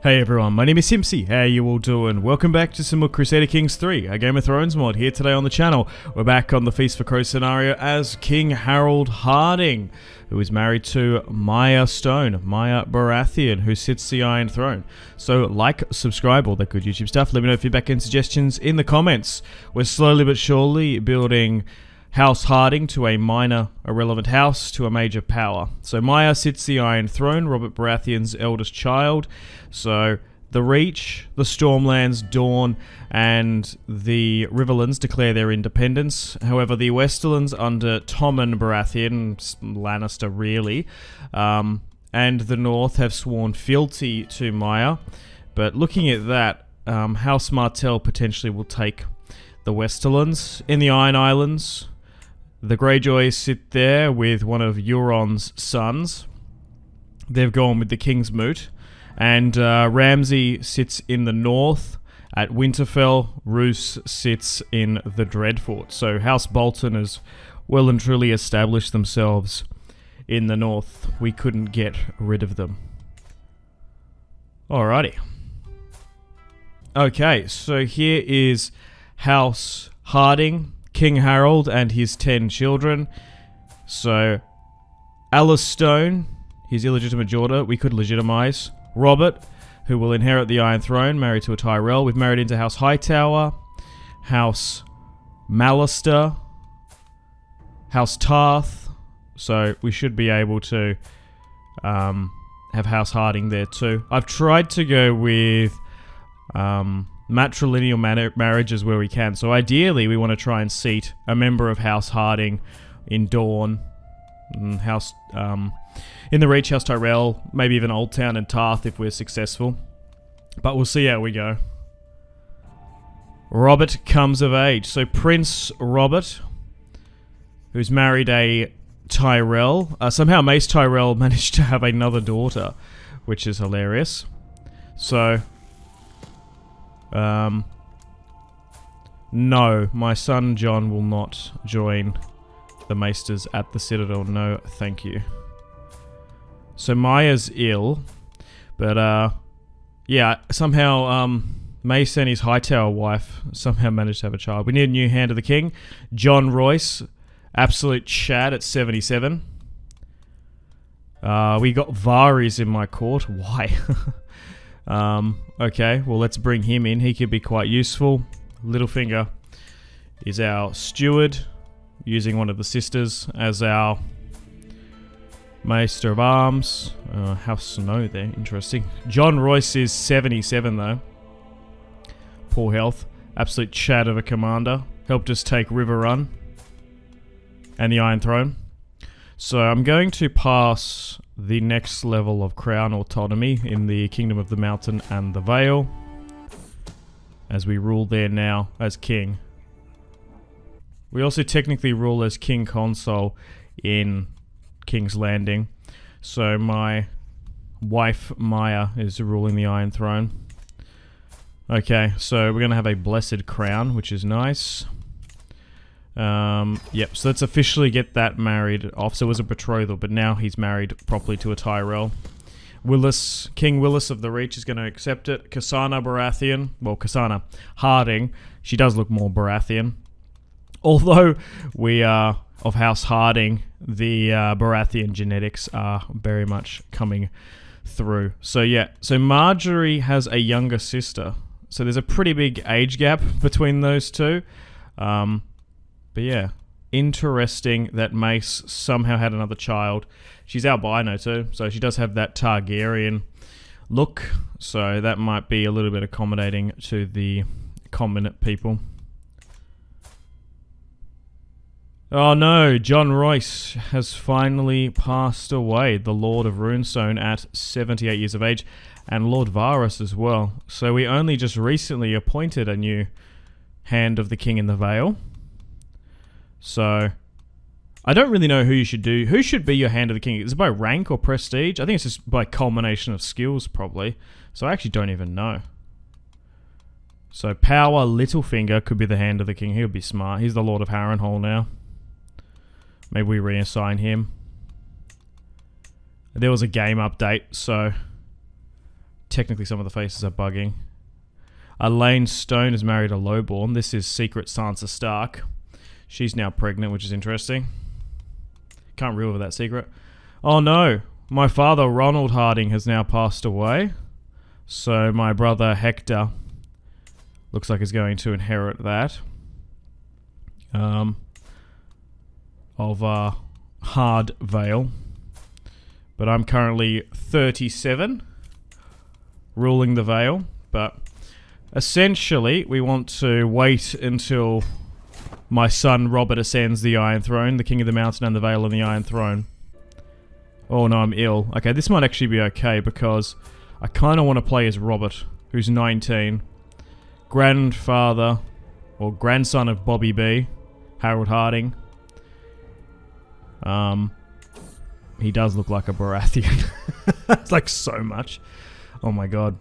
Hey everyone, my name is Simpzy. How you all doing? Welcome back to some more Crusader Kings 3, a Game of Thrones mod here today on the channel. We're back on the Feast for Crow scenario as King Harrold Hardyng, who is married to Maya Stone, Maya Baratheon, who sits the Iron Throne. So like, subscribe, all that good YouTube stuff. Let me know feedback and suggestions in the comments. We're slowly but surely building House Hardyng to a minor irrelevant house to a major power. So Maya sits the Iron Throne, Robert Baratheon's eldest child. So the Reach, the Stormlands, Dawn, and the Riverlands declare their independence. However, the Westerlands under Tommen Baratheon, Lannister really, and the North have sworn fealty to Maya. But looking at that, House Martell potentially will take the Westerlands. In the Iron Islands, the Greyjoys sit there with one of Euron's sons. They've gone with the King's Moot. And Ramsay sits in the north at Winterfell. Roose sits in the Dreadfort. So House Bolton has well and truly established themselves in the north. We couldn't get rid of them. Alrighty. Okay, so here is House Hardyng, King Harrold and his 10 children. So Alice Stone, his illegitimate daughter, we could legitimize. Robert, who will inherit the Iron Throne, married to a Tyrell. We've married into House Hightower, House Mallister, House Tarth. So we should be able to have House Hardyng there too. I've tried to go with matrilineal marriages where we can. So ideally, we want to try and seat a member of House Hardyng in Dawn, House in the Reach, House Tyrell, maybe even Old Town and Tarth if we're successful. But we'll see how we go. Robert comes of age. So Prince Robert, who's married a Tyrell. Somehow Mace Tyrell managed to have another daughter, which is hilarious. So no, my son John will not join the Maesters at the Citadel. No, thank you. So Maya's ill, but yeah, somehow Mace and his Hightower wife somehow managed to have a child. We need a new Hand of the King. John Royce, absolute Chad at 77. We got Varys in my court. Why? Okay, well let's bring him in. He could be quite useful. Littlefinger is our steward, using one of the sisters as our Maester of Arms. House Snow there, interesting. John Royce is 77 though. Poor health. Absolute Chad of a commander. Helped us take River Run and the Iron Throne. So I'm going to pass the next level of crown autonomy in the Kingdom of the Mountain and the Vale, as we rule there now as king. We also technically rule as king console in King's Landing. So my wife Maya is ruling the Iron Throne. Okay, so we're going to have a blessed crown, which is nice. Yep, so let's officially get that married off. So it was a betrothal, but now he's married properly to a Tyrell. Willis, King Willis of the Reach is going to accept it. Cassana Baratheon, well, Cassana Hardyng, she does look more Baratheon. Although we are of House Hardyng, the Baratheon genetics are very much coming through. So yeah, so Marjorie has a younger sister. So there's a pretty big age gap between those two. But yeah, interesting that Mace somehow had another child. She's albino too, so she does have that Targaryen look. So that might be a little bit accommodating to the common people. Oh no, John Royce has finally passed away, the Lord of Runestone at 78 years of age, and Lord Varys as well. So we only just recently appointed a new Hand of the King in the Vale. So I don't really know who you should do. Who should be your Hand of the King? Is it by rank or prestige? I think it's just by culmination of skills probably. So I actually don't even know. So Power Littlefinger could be the Hand of the King. He'll be smart. He's the Lord of Harrenhal now. Maybe we reassign him. There was a game update, so technically some of the faces are bugging. Elaine Stone is married a lowborn. This is Secret Sansa Stark. She's now pregnant, which is interesting. Can't reveal that secret. Oh no, my father Ronald Hardyng has now passed away. So my brother Hector looks like he's going to inherit that. Of Hard Vale. But I'm currently 37, ruling the Vale. But essentially, we want to wait until my son Robert ascends the Iron Throne, the King of the Mountain and the Vale and the Iron Throne. Oh no, I'm ill. Okay, this might actually be okay because I kind of want to play as Robert, who's 19. Grandfather, or grandson of Bobby B, Harold Hardyng. He does look like a Baratheon. It's like so much. Oh my god.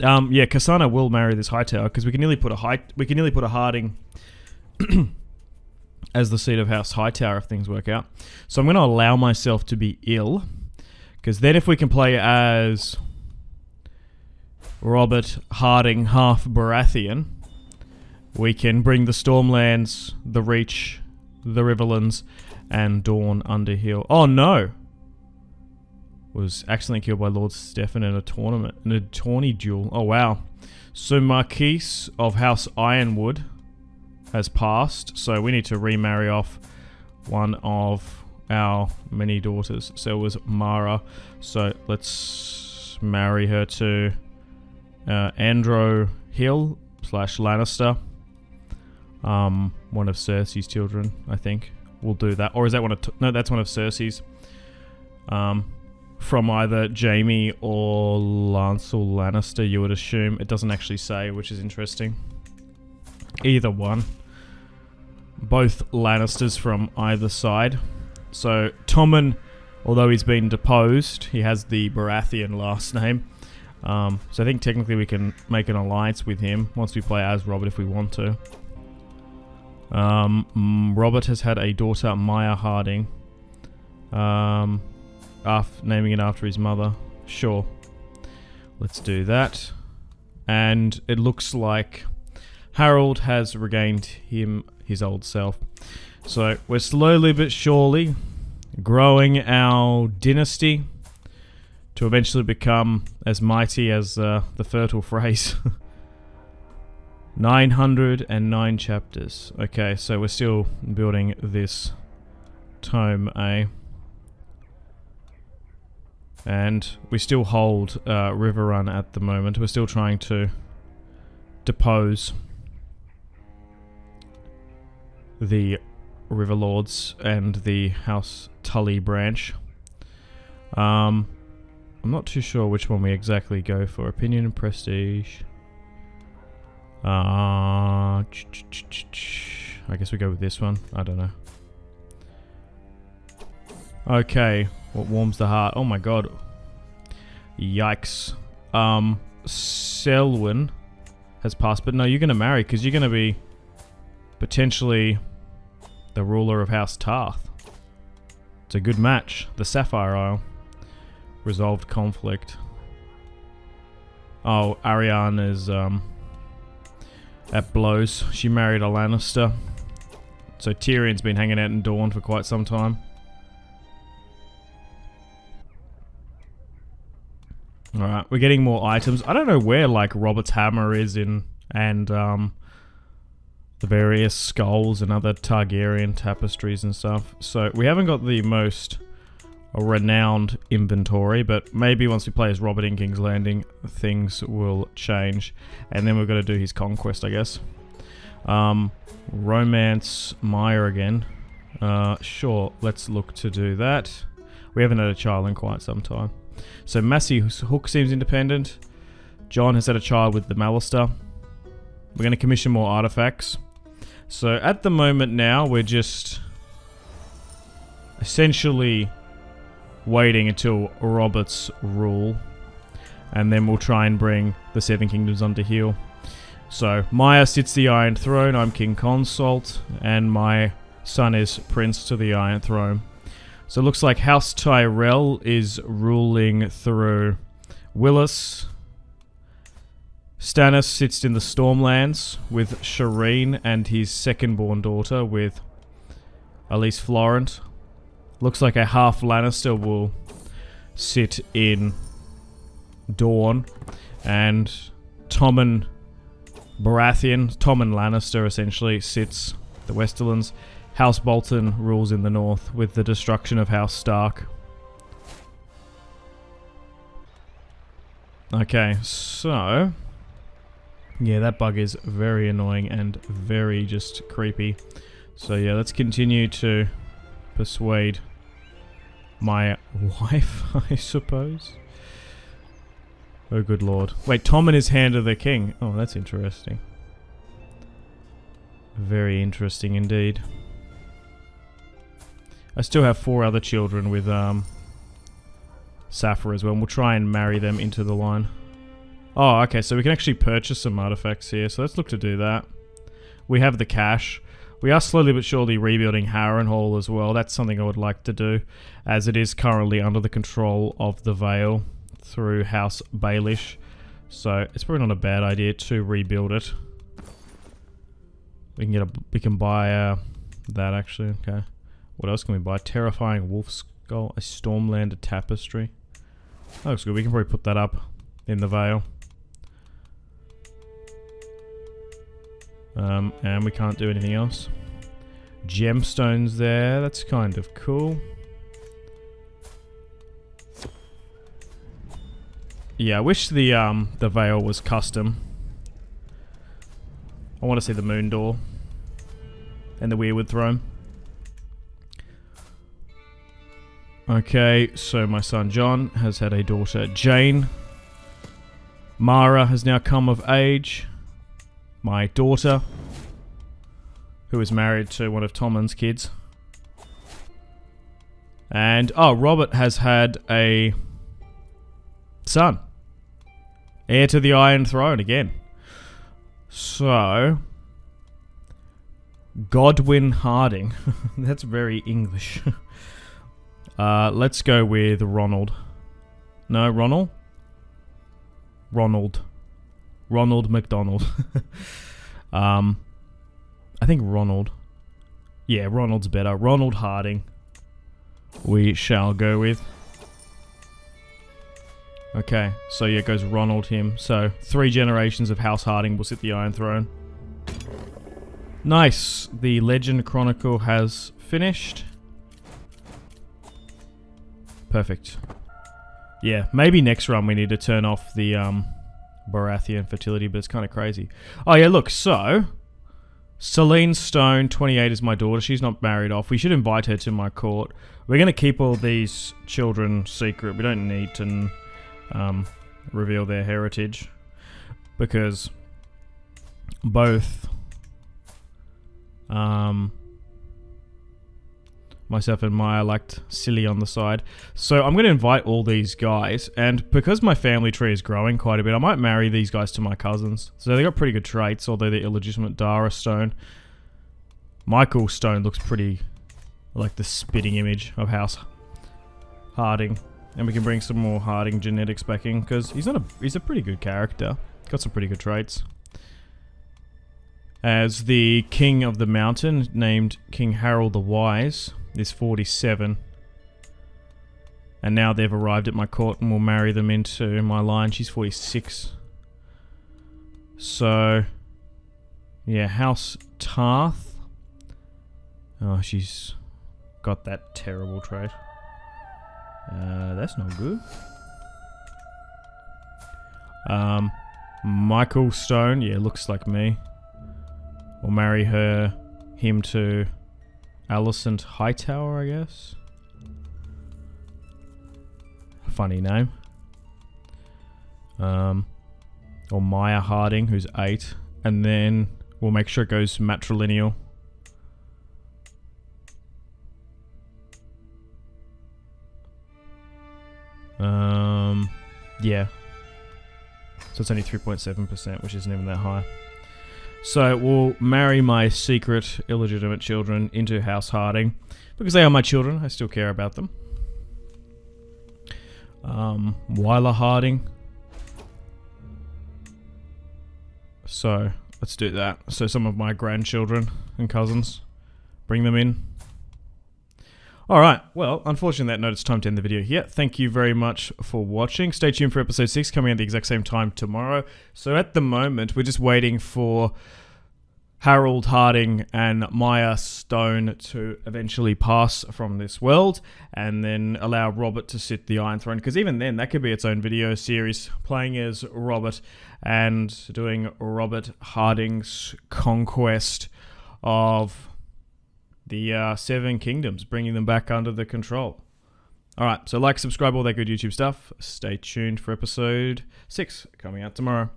Yeah, Cassandra will marry this Hightower because we can nearly put a Hardyng as the seat of House Hightower if things work out. So I'm going to allow myself to be ill because then if we can play as Robert Hardyng, half Baratheon, we can bring the Stormlands, the Reach, the Riverlands, and Dawn under heel. Oh no! Was accidentally killed by Lord Stefan in a tournament, in a tourney duel. Oh wow. So Marquise of House Ironwood has passed, so we need to remarry off one of our many daughters. So it was Mara. So let's marry her to Andrew Hill / Lannister. One of Cersei's children, I think. We'll do that. Or is that one of... no, that's one of Cersei's. From either Jaime or Lancel Lannister, you would assume. It doesn't actually say, which is interesting. Either one. Both Lannisters from either side. So, Tommen, although he's been deposed, he has the Baratheon last name. So I think technically we can make an alliance with him once we play as Robert if we want to. Robert has had a daughter, Maya Hardyng. Naming it after his mother. Sure. Let's do that. And it looks like Harrold has regained his old self. So we're slowly but surely growing our dynasty to eventually become as mighty as the fertile phrase. 909 chapters. Okay, so we're still building this tome, and we still hold Riverrun at the moment. We're still trying to depose the Riverlords and the House Tully branch. I'm not too sure which one we exactly go for. Opinion and prestige. I guess we go with this one. I don't know. Okay, what warms the heart? Oh my god. Yikes. Selwyn has passed, but no, you're going to marry because you're going to be potentially the ruler of House Tarth. It's a good match. The Sapphire Isle. Resolved conflict. Oh, Ariane is at blows. She married a Lannister. So Tyrion's been hanging out in Dawn for quite some time. Alright, we're getting more items. I don't know where, like, Robert's hammer is in, and, the various skulls and other Targaryen tapestries and stuff. So, we haven't got the most renowned inventory, but maybe once we play as Robert in King's Landing, things will change. And then we've got to do his conquest, I guess. Romance Meyer again. Sure, let's look to do that. We haven't had a child in quite some time. So Massey Hook seems independent. John has had a child with the Mallister. We're going to commission more artifacts. So at the moment now, we're just essentially waiting until Robert's rule, and then we'll try and bring the Seven Kingdoms under heel. So Maya sits the Iron Throne, I'm King Consort, and my son is Prince to the Iron Throne. So it looks like House Tyrell is ruling through Willis. Stannis sits in the Stormlands with Shireen and his second-born daughter with Elise Florent. Looks like a half Lannister will sit in Dorne. And Tommen Baratheon, Tommen Lannister essentially, sits the Westerlands. House Bolton rules in the north with the destruction of House Stark. Okay, so... yeah, that bug is very annoying and very just creepy. So yeah, let's continue to persuade my wife, I suppose. Oh, good lord. Wait, Tommen is Hand of the King. Oh, that's interesting. Very interesting indeed. I still have 4 other children with Sappho as well, and we'll try and marry them into the line. Oh, okay, so we can actually purchase some artifacts here, so let's look to do that. We have the cash. We are slowly but surely rebuilding Harrenhal as well. That's something I would like to do, as it is currently under the control of the Vale through House Baelish. So it's probably not a bad idea to rebuild it. We can buy that actually. Okay, what else can we buy? Terrifying Wolf Skull, a Stormlander tapestry. That looks good. We can probably put that up in the Vale. And we can't do anything else. Gemstones there. That's kind of cool. Yeah, I wish the Vale was custom. I want to see the Moon Door and the Weirwood Throne. Okay, so my son John has had a daughter Jane. Mara has now come of age. My daughter, who is married to one of Tommen's kids. And, oh, Robert has had a son. Heir to the Iron Throne again. So, Godwyn Hardyng. That's very English. Let's go with Ronald. No, Ronald? Ronald McDonald. I think Ronald. Yeah, Ronald's better. Ronald Hardyng. We shall go with. Okay, so yeah, it goes Ronald him. So 3 generations of House Hardyng will sit the Iron Throne. Nice. The Legend Chronicle has finished. Perfect. Yeah, maybe next run we need to turn off the Baratheon fertility, but it's kind of crazy. Oh yeah, look, so Celine Stone, 28, is my daughter. She's not married off. We should invite her to my court. We're going to keep all these children secret. We don't need to reveal their heritage, because both myself and Maya liked silly on the side. So I'm going to invite all these guys, and because my family tree is growing quite a bit, I might marry these guys to my cousins. So they got pretty good traits, although they're illegitimate. Dara Stone. Michael Stone looks pretty like the spitting image of House Hardyng. And we can bring some more Hardyng genetics back in, because he's a pretty good character. Got some pretty good traits. As the King of the Mountain, named King Harrold the Wise, is 47. And now they've arrived at my court and we'll marry them into my line. She's 46. So, yeah, House Tarth. Oh, she's got that terrible trait. That's not good. Michael Stone, yeah, looks like me. We'll marry him to Alicent Hightower, I guess. Funny name. Or Maya Hardyng, who's 8. And then we'll make sure it goes matrilineal. Yeah. So it's only 3.7%, which isn't even that high. So we'll marry my secret illegitimate children into House Hardyng, because they are my children. I still care about them. Wyler Hardyng, So let's do that. So some of my grandchildren and cousins, bring them in. Alright, well, unfortunately that note, it's time to end the video here. Thank you very much for watching. Stay tuned for episode 6 coming at the exact same time tomorrow. So at the moment, we're just waiting for Harrold, Hardyng, and Maya Stone to eventually pass from this world, and then allow Robert to sit the Iron Throne, because even then, that could be its own video series, playing as Robert and doing Robert Hardyng's conquest of the 7 kingdoms, bringing them back under the control. Alright, so like, subscribe, all that good YouTube stuff. Stay tuned for episode 6 coming out tomorrow.